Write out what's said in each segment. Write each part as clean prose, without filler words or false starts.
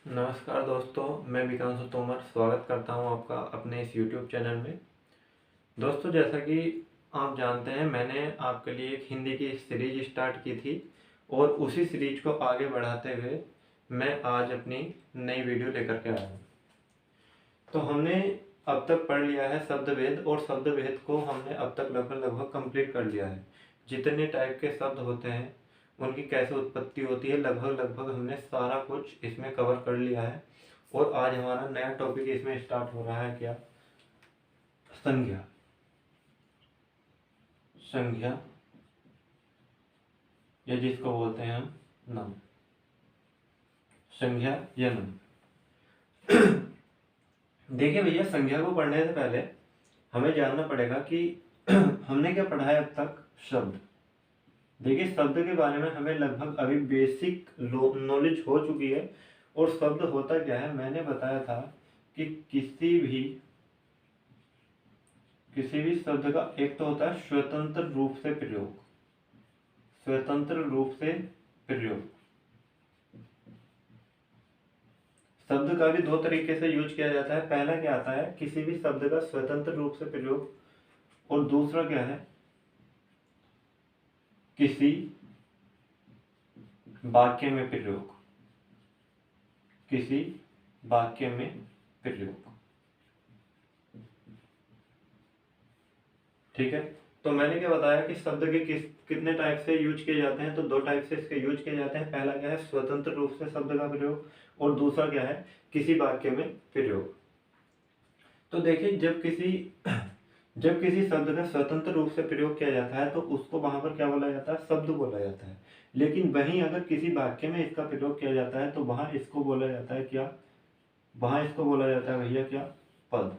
नमस्कार दोस्तों, मैं विकांशु तोमर स्वागत करता हूं आपका अपने इस YouTube चैनल में। दोस्तों, जैसा कि आप जानते हैं, मैंने आपके लिए एक हिंदी की सीरीज स्टार्ट की थी और उसी सीरीज को आगे बढ़ाते हुए मैं आज अपनी नई वीडियो लेकर के आया हूँ। तो हमने अब तक पढ़ लिया है शब्दभेद, और शब्दभेद को हमने अब तक लगभग कंप्लीट कर लिया है। जितने टाइप के शब्द होते हैं, उनकी कैसे उत्पत्ति होती है, लगभग हमने सारा कुछ इसमें कवर कर लिया है। और आज हमारा नया टॉपिक इसमें स्टार्ट हो रहा है, क्या? संज्ञा। संज्ञा या जिसको बोलते हैं हम नाम। संज्ञा या नाम। देखिए भैया, संज्ञा को पढ़ने से पहले हमें जानना पड़ेगा कि हमने क्या पढ़ा है अब तक। शब्द। देखिए, शब्द के बारे में हमें लगभग अभी बेसिक नॉलेज हो चुकी है। और शब्द होता क्या है, मैंने बताया था कि किसी भी शब्द का एक तो होता है स्वतंत्र रूप से प्रयोग। स्वतंत्र रूप से प्रयोग। शब्द का भी दो तरीके से यूज किया जाता है। पहला क्या आता है, किसी भी शब्द का स्वतंत्र रूप से प्रयोग, और दूसरा क्या है, किसी वाक्य में प्रयोग। किसी वाक्य में प्रयोग। ठीक है। तो मैंने क्या बताया कि शब्द के कितने टाइप से यूज किए जाते हैं। तो दो टाइप से इसके यूज किए जाते हैं। पहला क्या है, स्वतंत्र रूप से शब्द का प्रयोग, और दूसरा क्या है, किसी वाक्य में प्रयोग। तो देखिए, जब किसी शब्द का स्वतंत्र रूप से प्रयोग किया जाता है तो उसको वहां पर क्या बोला जाता है, शब्द बोला जाता है। लेकिन वहीं अगर किसी वाक्य में इसका प्रयोग किया जाता है तो वहां इसको बोला जाता है क्या, वहां इसको बोला जाता है भैया क्या, पद।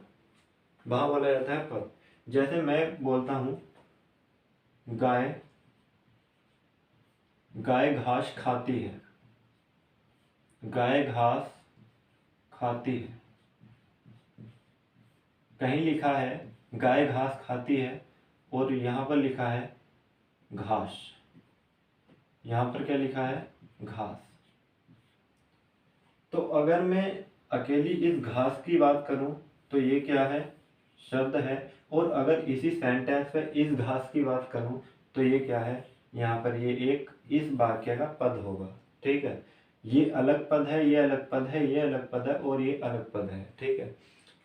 वहां बोला जाता है पद। जैसे मैं बोलता हूं, गाय गाय घास खाती है। गाय घास खाती है। कहीं लिखा है गाय घास खाती है, और यहां पर लिखा है घास। यहां पर क्या लिखा है, घास। तो अगर मैं अकेली इस घास की बात करूं तो ये क्या है, शब्द है। और अगर इसी सेंटेंस में इस घास की बात करूं तो ये क्या है, यहाँ पर ये एक इस वाक्य का पद होगा। ठीक है। ये अलग पद है, ये अलग पद है, ये अलग पद है, और ये अलग पद है। ठीक है।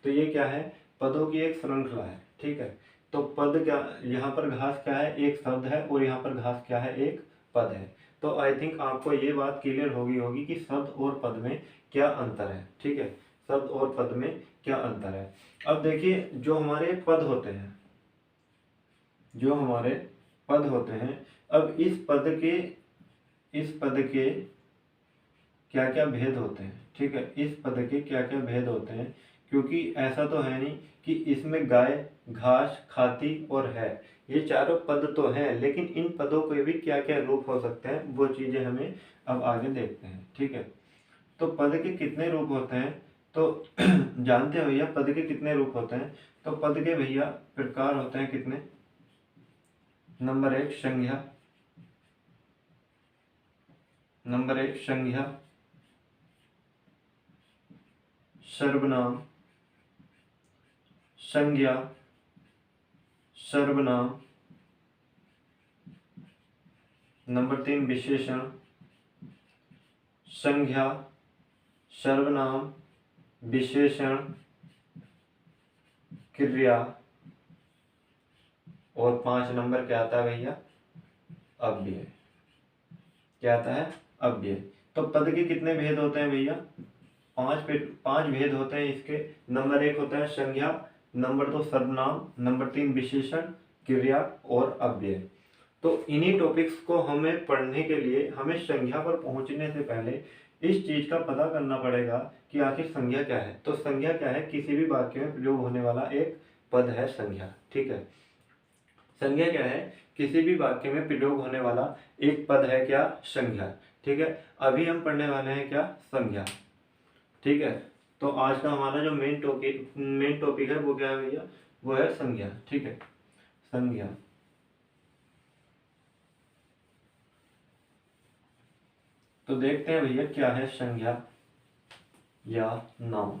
तो ये क्या है, पदों की एक श्रृंखला है। ठीक है। तो पद क्या, यहाँ पर घास क्या है, एक शब्द है, और यहाँ पर घास क्या है, एक पद है। तो आई थिंक आपको ये बात क्लियर होगी कि शब्द और पद में क्या अंतर है। ठीक है। शब्द और पद में क्या अंतर है। अब देखिए, जो हमारे पद होते हैं, अब इस पद के क्या क्या भेद होते हैं। ठीक है। इस पद के क्या क्या भेद होते हैं, क्योंकि ऐसा तो है नहीं कि इसमें गाय घास खाती और है, ये चारों पद तो हैं, लेकिन इन पदों के भी क्या क्या रूप हो सकते हैं, वो चीजें हमें अब आगे देखते हैं। ठीक है। तो पद के कितने रूप होते हैं, तो जानते हो भैया पद के कितने रूप होते हैं। तो पद के भैया प्रकार होते हैं कितने। नंबर एक संज्ञा। सर्वनाम। संज्ञा, सर्वनाम। नंबर तीन विशेषण। संज्ञा, सर्वनाम, विशेषण, क्रिया। और 5 नंबर क्या आता है भैया, अव्यय। क्या आता है, अव्यय। तो पद के कितने भेद होते हैं भैया, 5 भेद होते हैं इसके। नंबर एक होता है संज्ञा, नंबर 2 सर्वनाम, नंबर 3 विशेषण, क्रिया और अव्यय। तो इन्हीं टॉपिक्स को हमें पढ़ने के लिए हमें संज्ञा पर पहुंचने से पहले इस चीज का पता करना पड़ेगा कि आखिर संज्ञा क्या है। तो संज्ञा क्या है, किसी भी वाक्य में प्रयोग होने वाला एक पद है संज्ञा। ठीक है। संज्ञा क्या है, किसी भी वाक्य में प्रयोग होने वाला एक पद है क्या, संज्ञा। ठीक है। अभी हम पढ़ने वाले हैं क्या, संज्ञा। ठीक है। तो आज का हमारा जो मेन टॉपिक है वो क्या है भैया, वो है संज्ञा। ठीक है। संज्ञा। तो देखते हैं भैया क्या है संज्ञा। या नाउन,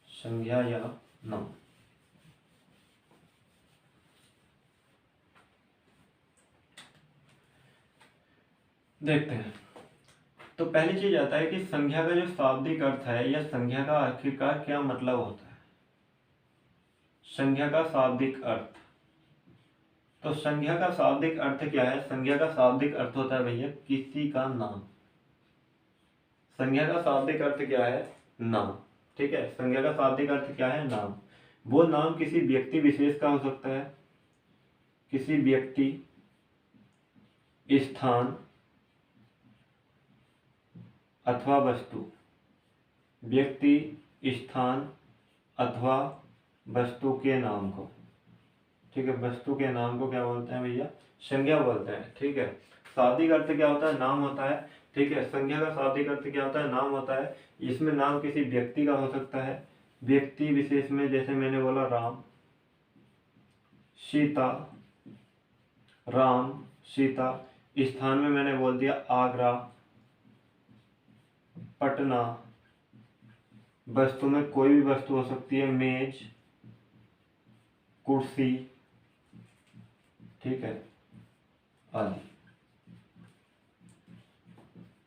संज्ञा या नाउन। देखते हैं। तो पहली चीज आता है कि संज्ञा का जो शाब्दिक अर्थ है या संज्ञा का आखिरकार क्या मतलब होता है। संज्ञा का शाब्दिक अर्थ, तो संज्ञा का शाब्दिक अर्थ क्या है। संज्ञा का शाब्दिक अर्थ होता है भैया किसी का नाम। संज्ञा का शाब्दिक अर्थ क्या है, नाम। ठीक है, संज्ञा का शाब्दिक अर्थ क्या है, नाम। वो नाम किसी व्यक्ति विशेष का हो सकता है, किसी व्यक्ति, स्थान अथवा वस्तु। व्यक्ति, स्थान अथवा वस्तु के नाम को, ठीक है, वस्तु के नाम को क्या बोलते हैं भैया, संज्ञा बोलते हैं। ठीक है, शाब्दिक अर्थ क्या होता है, नाम होता है। ठीक है, संज्ञा का शाब्दिक अर्थ क्या होता है, नाम होता है। इसमें नाम किसी व्यक्ति का हो सकता है, व्यक्ति विशेष में जैसे मैंने बोला राम, सीता, राम, सीता। स्थान में मैंने बोल दिया आगरा, पटना। वस्तु में कोई भी वस्तु हो सकती है, मेज, कुर्सी, ठीक है, आदि।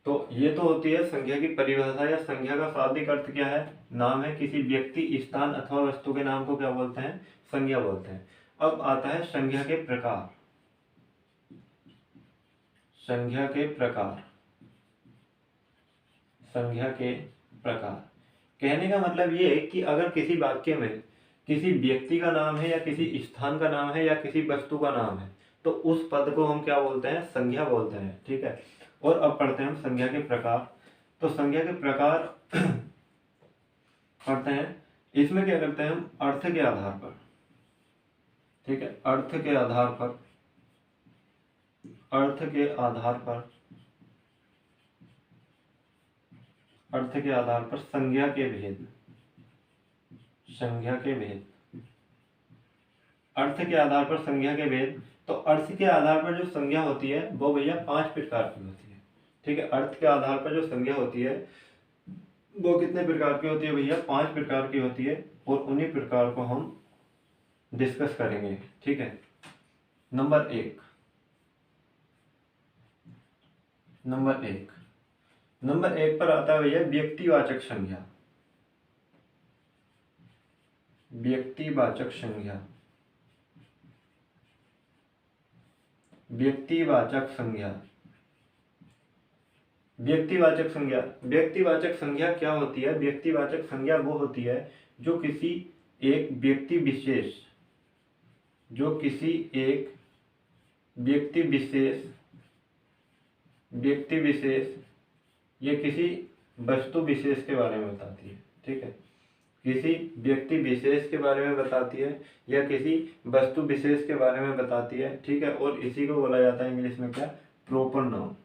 तो ये तो होती है संज्ञा की परिभाषा या संज्ञा का शाब्दिक अर्थ क्या है, नाम है। किसी व्यक्ति, स्थान अथवा वस्तु के नाम को क्या बोलते हैं, संज्ञा बोलते हैं। अब आता है संज्ञा के प्रकार। संज्ञा के प्रकार, संज्ञा के प्रकार कहने का मतलब ये है कि अगर किसी वाक्य में किसी व्यक्ति का नाम है या किसी स्थान का नाम है या किसी वस्तु का नाम है तो उस पद को हम क्या बोलते हैं, संज्ञा बोलते हैं। ठीक है, और अब पढ़ते हैं हम संज्ञा के प्रकार। तो संज्ञा के प्रकार पढ़ते हैं। इसमें क्या करते हैं हम, अर्थ के आधार पर, ठीक है, अर्थ के आधार पर, अर्थ के आधार पर, अर्थ के आधार पर संज्ञा के भेद, संज्ञा के भेद, अर्थ के आधार पर संज्ञा के भेद। तो अर्थ के आधार पर जो संज्ञा होती है वो भैया 5 प्रकार की होती है। ठीक है, अर्थ के आधार पर जो संज्ञा होती है वो कितने प्रकार की होती है भैया, 5 प्रकार की होती है। और उन्हीं प्रकार को हम डिस्कस करेंगे। ठीक है, नंबर एक, नंबर एक पर आता है भैया व्यक्तिवाचक संज्ञा। व्यक्तिवाचक संज्ञा, व्यक्तिवाचक संज्ञा, व्यक्तिवाचक संज्ञा। व्यक्तिवाचक संज्ञा क्या होती है, व्यक्तिवाचक संज्ञा वो होती है जो किसी एक व्यक्ति विशेष, जो किसी एक व्यक्ति विशेष, व्यक्ति विशेष ये किसी वस्तु विशेष के बारे में बताती है। ठीक है, किसी व्यक्ति विशेष के बारे में बताती है या किसी वस्तु विशेष के बारे में बताती है। ठीक है, और इसी को बोला जाता है इंग्लिश में क्या, प्रॉपर नाउन।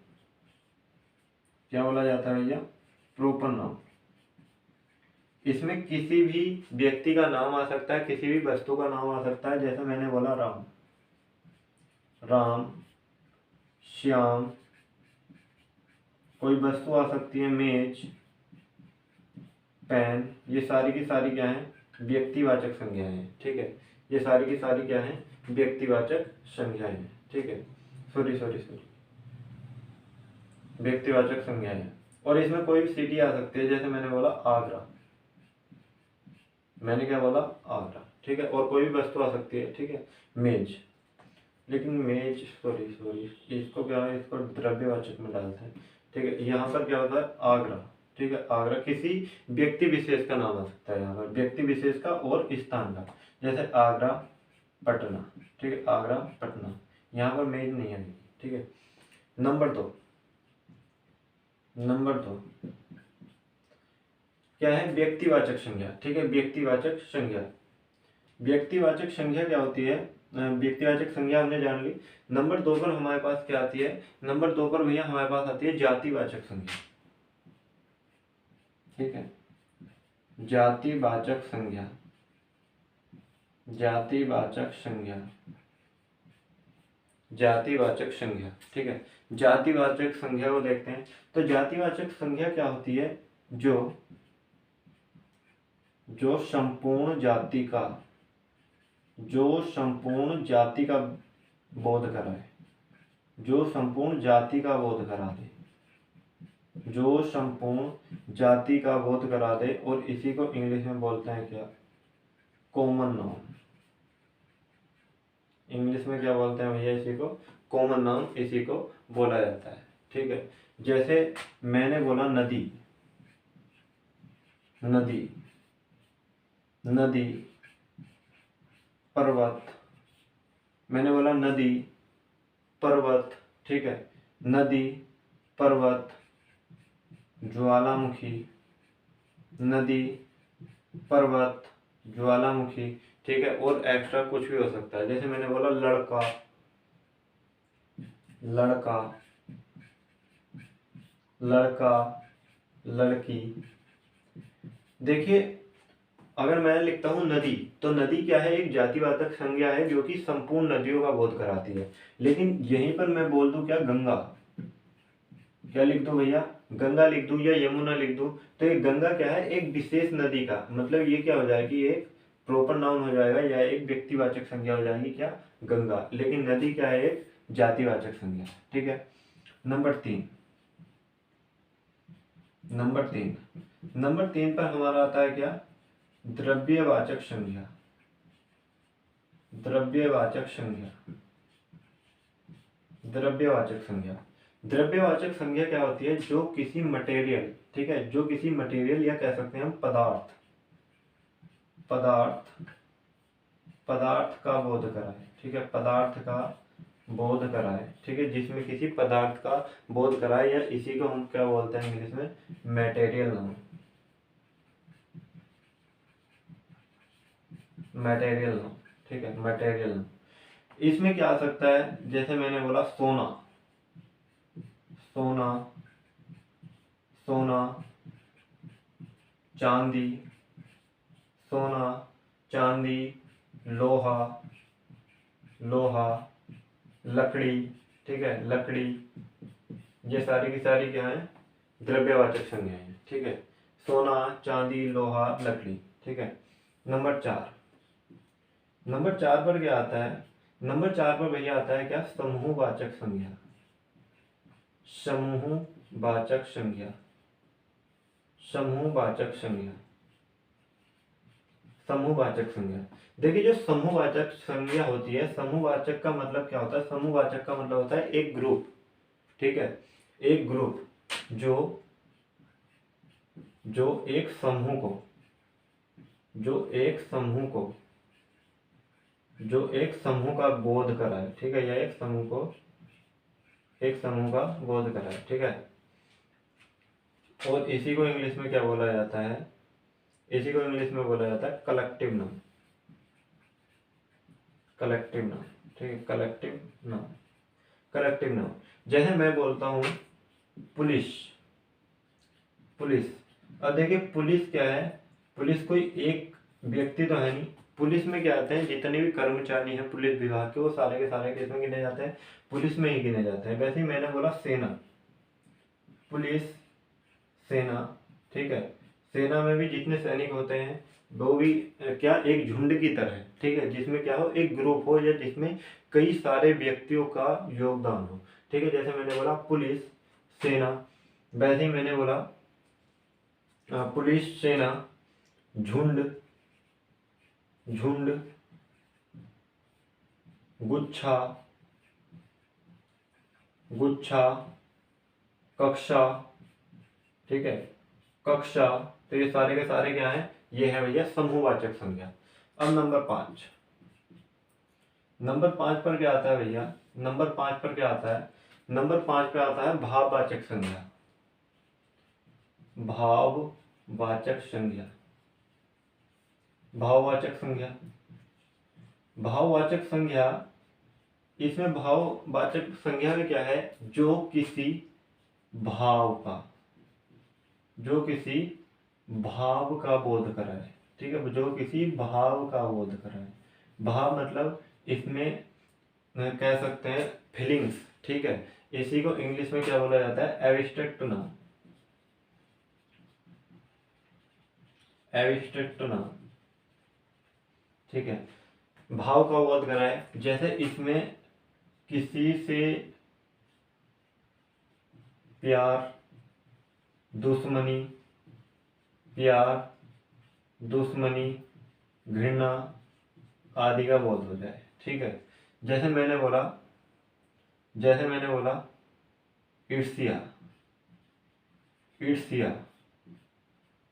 क्या बोला जाता है भैया, प्रॉपर नाउन। इसमें किसी भी व्यक्ति का नाम आ सकता है, किसी भी वस्तु का नाम आ सकता है। जैसे मैंने बोला राम, राम, श्याम। कोई वस्तु आ सकती है, मेज, पेन। ये सारी की सारी क्या है, व्यक्तिवाचक संज्ञाएं हैं। ठीक है, ये सारी की सारी क्या है, व्यक्तिवाचक संज्ञाएं हैं। ठीक है, सॉरी, व्यक्तिवाचक संज्ञाएं हैं। और इसमें कोई भी सिटी आ सकती है, जैसे मैंने बोला आगरा, मैंने क्या बोला, आगरा। ठीक है, और कोई भी वस्तु आ सकती है। ठीक है, मेज, लेकिन मेज, सॉरी, इसको क्या है, इसको द्रव्यवाचक में डालते हैं। ठीक है, यहाँ पर क्या होता है, आगरा। ठीक है, आगरा किसी व्यक्ति विशेष का नाम आ सकता है, यहाँ पर व्यक्ति विशेष का और स्थान का। जैसे आगरा, पटना। ठीक है, आगरा, पटना, यहाँ पर मेज नहीं आएगी। ठीक है, नंबर दो क्या है, व्यक्तिवाचक संज्ञा। ठीक है, व्यक्तिवाचक संज्ञा, व्यक्तिवाचक संज्ञा क्या होती है, व्यक्तिवाचक संज्ञा हमने जान ली। नंबर 2 पर हमारे पास क्या आती है, नंबर 2 पर भैया हमारे पास आती है जातिवाचक संज्ञा। ठीक है, जातिवाचक संज्ञा, जातिवाचक संज्ञा, जातिवाचक संज्ञा। ठीक है, जातिवाचक संज्ञा को देखते हैं। तो जातिवाचक संज्ञा क्या होती है? जो संपूर्ण जाति का बोध कराए, जो संपूर्ण जाति का बोध करा दे, जो संपूर्ण जाति का बोध करा दे। और इसी को इंग्लिश में बोलते हैं क्या? Common noun. इंग्लिश में क्या बोलते हैं भैया? इसी को कॉमन नाउन, इसी को बोला जाता है। ठीक है, जैसे मैंने बोला नदी, नदी, नदी, पर्वत, मैंने बोला नदी, पर्वत। ठीक है, नदी, पर्वत, ज्वालामुखी, नदी, पर्वत, ज्वालामुखी। ठीक है, और एक्स्ट्रा कुछ भी हो सकता है। जैसे मैंने बोला लड़का, लड़का, लड़का, लड़की। देखिए, अगर मैं लिखता हूं नदी, तो नदी क्या है? एक जातिवाचक संज्ञा है जो कि संपूर्ण नदियों का बोध कराती है। लेकिन यहीं पर मैं बोल दूं क्या? गंगा, क्या लिख दूं भैया? गंगा लिख दूं या यमुना लिख दूं, तो ये गंगा क्या है? एक विशेष नदी का मतलब ये क्या हो जाएगी? एक प्रॉपर नाउन हो जाएगा या एक व्यक्तिवाचक संज्ञा हो जाएगी क्या? गंगा। लेकिन नदी क्या है? एक जातिवाचक संज्ञा। ठीक है, नंबर 3, नंबर 3 पर हमारा आता है क्या? द्रव्यवाचक संज्ञा, द्रव्यवाचक संज्ञा, द्रव्यवाचक संज्ञा। द्रव्यवाचक संज्ञा क्या होती है? जो किसी मटेरियल, ठीक है, जो किसी मटेरियल या कह सकते हैं हम पदार्थ, पदार्थ का बोध कराए। ठीक है, पदार्थ का बोध कराए। ठीक है, जिसमें किसी पदार्थ का बोध कराए, या इसी को हम क्या बोलते हैं इंग्लिश में? Material noun, material noun. ठीक है, मटेरियल नाउन। इसमें क्या आ सकता है? जैसे मैंने बोला सोना, सोना, सोना, चांदी, सोना, चांदी, लोहा, लोहा, लकड़ी। ठीक है, लकड़ी। ये सारी की सारी क्या है? द्रव्यवाचक संज्ञाएं हैं। ठीक है, सोना, चांदी, लोहा, लकड़ी। ठीक है, नंबर 4, नंबर 4 पर क्या आता है? नंबर 4 पर भैया आता है क्या? समूहवाचक संज्ञा, समूहवाचक संज्ञा, समूहवाचक संज्ञा, समूहवाचक संज्ञा। देखिए, जो समूहवाचक संज्ञा होती है, समूहवाचक का मतलब क्या होता है? समूहवाचक का मतलब होता है एक ग्रुप। ठीक है, एक ग्रुप जो एक समूह को, जो एक समूह का बोध कराए। ठीक है, या एक समूह का बोध कराए। ठीक है, और इसी को इंग्लिश में क्या बोला जाता है? इसी को इंग्लिश में बोला जाता है कलेक्टिव नाउन, कलेक्टिव नाउन। ठीक है, कलेक्टिव नाउन, कलेक्टिव नाउन। जैसे मैं बोलता हूं पुलिस, पुलिस। अब देखिए, पुलिस क्या है? पुलिस कोई एक व्यक्ति तो है नहीं। पुलिस में क्या आते हैं? जितने भी कर्मचारी हैं पुलिस विभाग के, वो सारे के सारे किसमें गिने जाते हैं? पुलिस में ही गिने जाते हैं। वैसे ही मैंने बोला सेना, पुलिस, सेना। ठीक है, सेना में भी जितने सैनिक होते हैं वो भी क्या? एक झुंड की तरह है। ठीक है, जिसमें क्या हो? एक ग्रुप हो, या जिसमें कई सारे व्यक्तियों का योगदान हो। ठीक है, जैसे मैंने बोला पुलिस, सेना, वैसे ही मैंने बोला पुलिस, सेना, झुंड, झुंड, गुच्छा, गुच्छा, कक्षा। ठीक है, कक्षा। तो ये सारे के सारे क्या है? ये है भैया समूहवाचक संज्ञा। अब नंबर 5, नंबर 5 पर क्या आता है भैया? नंबर 5 पर क्या आता है? नंबर 5 पे आता है भाववाचक संज्ञा, भाववाचक संज्ञा, भाववाचक संज्ञा, भाववाचक संज्ञा। इसमें भाववाचक संज्ञा में क्या है? जो किसी भाव का, जो किसी भाव का बोध कराए। ठीक है, जो किसी भाव का बोध कराए। भाव मतलब इसमें कह सकते हैं फीलिंग्स, ठीक है। इसी को इंग्लिश में क्या बोला जाता है, एब्स्ट्रैक्ट नाउन, एब्स्ट्रैक्ट नाउन, ठीक है। भाव का बोध कराए, जैसे इसमें किसी से प्यार, दुश्मनी, प्यार, दुश्मनी, घृणा आदि का बोध हो जाए, ठीक है। जैसे मैंने बोला ईर्ष्या, ईर्ष्या,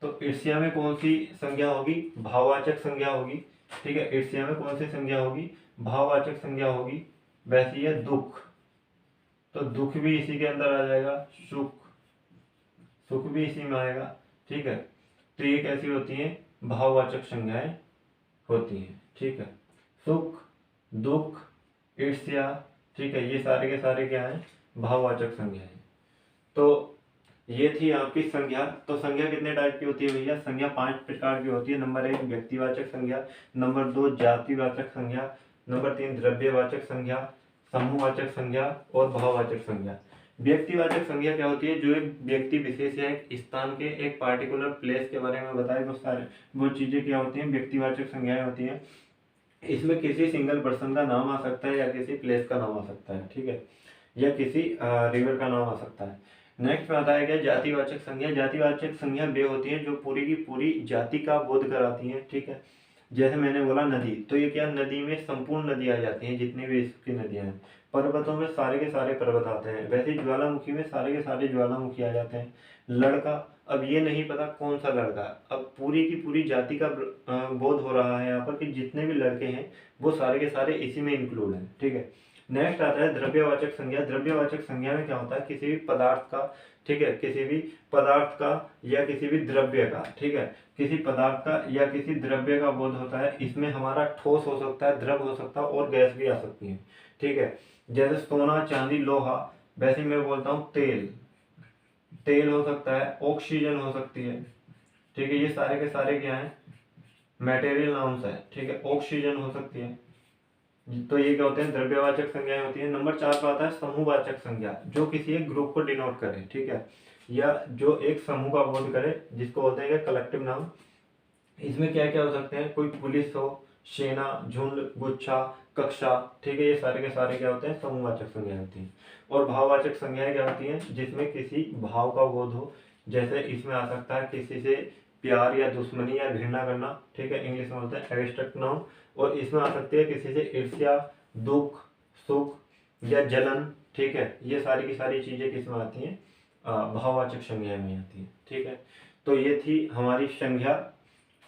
तो ईर्ष्या में कौन सी संज्ञा होगी, भाववाचक संज्ञा होगी, ठीक है। ईर्ष्या में कौन सी संज्ञा होगी, भाववाचक संज्ञा होगी। वैसी है दुख, तो दुख भी इसी के अंदर आ जाएगा। सुख, सुख भी इसी में आएगा, ठीक है। तो ये कैसी होती है, भाववाचक संज्ञाएं होती हैं, ठीक है। सुख, दुख, ईर्ष्या, ठीक है, ये सारे के सारे क्या हैं, भाववाचक संज्ञाएं। तो ये थी आपकी संज्ञा। तो संज्ञा कितने टाइप की होती है भैया, संज्ञा 5 प्रकार की होती है। नंबर 1 व्यक्तिवाचक संज्ञा, नंबर 2 जातिवाचक संज्ञा, नंबर 3 द्रव्यवाचक संज्ञा, समूहवाचक संज्ञा और भाववाचक संज्ञा। व्यक्तिवाचक संज्ञा क्या होती है, जो एक व्यक्ति विशेष या एक स्थान के एक पार्टिकुलर प्लेस के बारे में बताए, वो चीजें क्या होती हैं, व्यक्तिवाचक संज्ञाएं होती हैं। इसमें किसी सिंगल पर्सन का नाम आ सकता है या किसी प्लेस का नाम आ सकता है, ठीक है, या किसी रिवर का नाम आ सकता है। नेक्स्ट में आता है क्या, जातिवाचक संज्ञा। जातिवाचक संज्ञा वे होती हैं जो पूरी की पूरी जाति का बोध कराती हैं, ठीक है। जैसे मैंने बोला नदी, तो ये क्या, नदी में संपूर्ण नदी आ जाती हैं, जितनी भी इसकी नदियां हैं। पर्वतों में सारे के सारे पर्वत आते हैं, वैसे ही ज्वालामुखी में सारे के सारे ज्वालामुखी आ जाते हैं। लड़का, अब ये नहीं पता कौन सा लड़का, अब पूरी की पूरी जाति का बोध हो रहा है यहाँ पर कि जितने भी लड़के हैं वो सारे के सारे इसी में इंक्लूड हैं, ठीक है। नेक्स्ट आता है द्रव्यवाचक संज्ञा। द्रव्यवाचक संज्ञा में क्या होता है, किसी भी पदार्थ का, ठीक है, किसी भी पदार्थ का या किसी भी द्रव्य का, ठीक है, किसी पदार्थ का या किसी द्रव्य का बोध होता है। इसमें हमारा ठोस हो सकता है, द्रव हो सकता है और गैस भी आ सकती है, ठीक है। जैसे सोना, चांदी, लोहा, वैसे मैं बोलता हूँ तेल, तेल हो सकता है, ऑक्सीजन हो सकती है, ठीक है। ये सारे के सारे क्या है, मटेरियल नाउन्स है, ठीक है। ऑक्सीजन हो सकती है। तो ये क्या होते हैं, द्रव्यवाचक संज्ञाएं होती है। नंबर 4 पर आता है समूहवाचक संज्ञा, जो किसी एक ग्रुप को डिनोट करे, ठीक है, या जो एक समूह का बोध करे, जिसको बोलते हैं कलेक्टिव नाउन। इसमें क्या क्या हो सकते हैं, कोई पुलिस हो, सेना, झुंड, गुच्छा, कक्षा, ठीक है, ये सारे के सारे क्या होते हैं, समूहवाचक संज्ञाएं होती हैं। और भाववाचक संज्ञाएं क्या होती हैं, जिसमें किसी भाव का बोध हो। जैसे इसमें आ सकता है किसी से प्यार या दुश्मनी या घृणा करना, ठीक है, इंग्लिश में बोलते हैं एब्स्ट्रैक्ट नाउन। और इसमें आ सकती है किसी से ईर्ष्या, दुख, सुख या जलन, ठीक है, ये सारी की सारी चीजें किसमें आती हैं, भाववाचक संज्ञाएं में आती हैं, ठीक है। तो ये थी हमारी संज्ञा,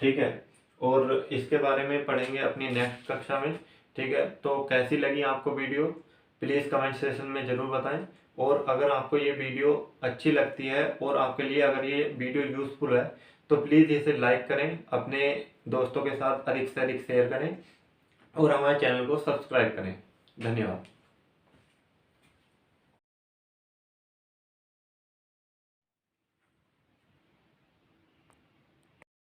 ठीक है। और इसके बारे में पढ़ेंगे अपनी नेक्स्ट कक्षा में, ठीक है। तो कैसी लगी आपको वीडियो, प्लीज़ कमेंट सेक्शन में ज़रूर बताएं। और अगर आपको ये वीडियो अच्छी लगती है और आपके लिए अगर ये वीडियो यूज़फुल है तो प्लीज़ इसे लाइक करें, अपने दोस्तों के साथ अधिक से अधिक शेयर करें और हमारे चैनल को सब्सक्राइब करें। धन्यवाद।